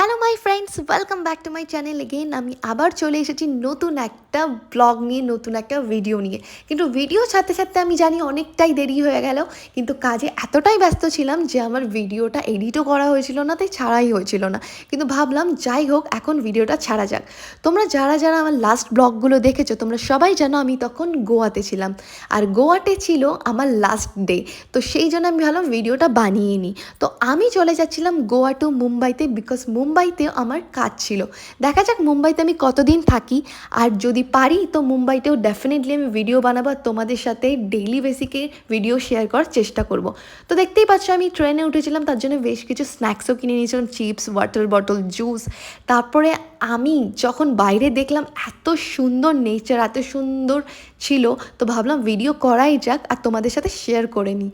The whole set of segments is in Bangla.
Hello my friends, welcome back to my channel again. আমি আবার চলে এসেছি নতুন একটা ব্লগ নিয়ে, নতুন একটা ভিডিও নিয়ে। কিন্তু ভিডিও ছাড়তে ছাড়তে আমি জানি অনেকটাই দেরি হয়ে গেল, কিন্তু কাজে এতটাই ব্যস্ত ছিলাম যে আমার ভিডিওটা এডিটও করা হয়েছিল না, তাই ছাড়াই হয়েছিল না। কিন্তু ভাবলাম যাই হোক, এখন ভিডিওটা ছাড়া যাক। তোমরা যারা যারা আমার লাস্ট ব্লগগুলো দেখেছো তোমরা সবাই জানো আমি তখন গোয়াতে ছিলাম, আর গোয়াতে ছিল আমার লাস্ট ডে। তো সেই জন্য আমি ভাবলাম ভিডিওটা বানিয়ে নিই। তো আমি চলে যাচ্ছিলাম গোয়া টু মুম্বাইতে, বিকজ মুম্বাইতে আমার কাজ ছিল। দেখা যাক মুম্বাইতে আমি কতদিন থাকি, আর যদি পারি তো মুম্বাইতেও ডেফিনেটলি আমি ভিডিও বানাবো, তোমাদের সাথে ডেইলি বেসিকে ভিডিও শেয়ার করার চেষ্টা করব। তো দেখতেই পাচ্ছ আমি ট্রেনে উঠেছিলাম, তার জন্য বেশ কিছু স্ন্যাক্সও কিনে নিয়েছিলাম, চিপস, ওয়াটার বটল, জুস। তারপরে আমি যখন বাইরে দেখলাম এত সুন্দর নেচার, এত সুন্দর ছিল, তো ভাবলাম ভিডিও করাই যাক আর তোমাদের সাথে শেয়ার করে নিই।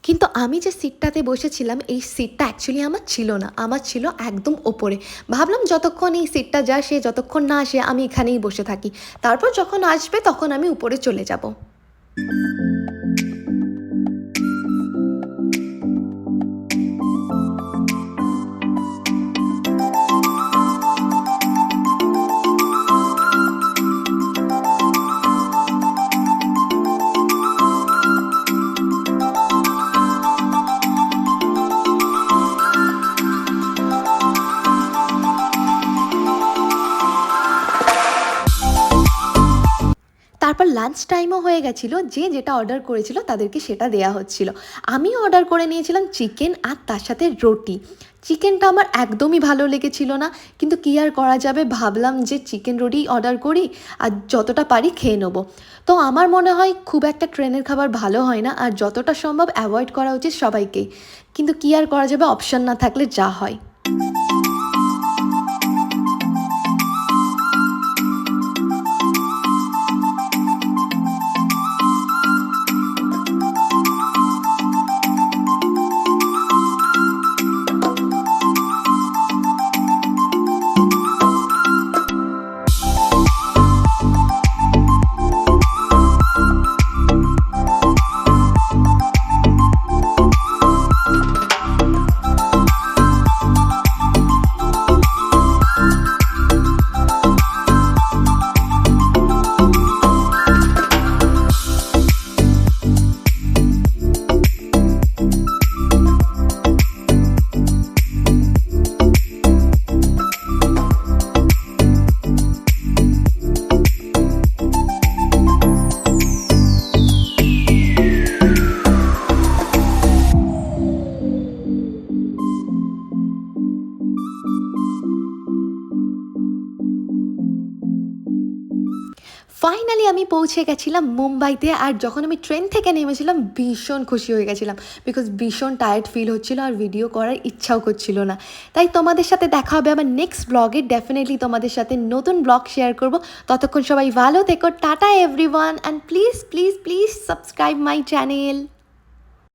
কিন্তু আমি যে সিটটাতে বসেছিলাম এই সিটটা অ্যাকচুয়ালি আমার ছিল না, আমার ছিল একদম ওপরে। ভাবলাম যতক্ষণ এই সিটটা যায়, সে যতক্ষণ না আসে আমি এখানেই বসে থাকি, তারপর যখন আসবে তখন আমি উপরে চলে যাব। তারপর লাঞ্চ টাইমও হয়ে গেছিলো, যে যেটা অর্ডার করেছিল তাদেরকে সেটা দেয়া হচ্ছিল। আমিও অর্ডার করে নিয়েছিলাম চিকেন আর তার সাথে রুটি। চিকেনটা আমার একদমই ভালো লেগেছিল না, কিন্তু কী আর করা যাবে, ভাবলাম যে চিকেন রুটি অর্ডার করি আর যতটা পারি খেয়ে নেবো। তো আমার মনে হয় খুব একটা ট্রেনের খাবার ভালো হয় না, আর যতটা সম্ভব অ্যাভয়েড করা উচিত সবাইকেই। কিন্তু কী আর করা যাবে, অপশান না থাকলে যা হয়। ফাইনালি আমি পৌঁছে গেছিলাম মুম্বাইতে, আর যখন আমি ট্রেন থেকে নেমেছিলাম ভীষণ খুশি হয়ে গেছিলাম, বিকজ ভীষণ টায়ার্ড ফিল হচ্ছিলো আর ভিডিও করার ইচ্ছাও করছিল না। তাই তোমাদের সাথে দেখা হবে আমার নেক্সট ব্লগে, ডেফিনেটলি তোমাদের সাথে নতুন ব্লগ শেয়ার করব। ততক্ষণ সবাই ভালো থেকো, tata everyone, and please please please subscribe my channel.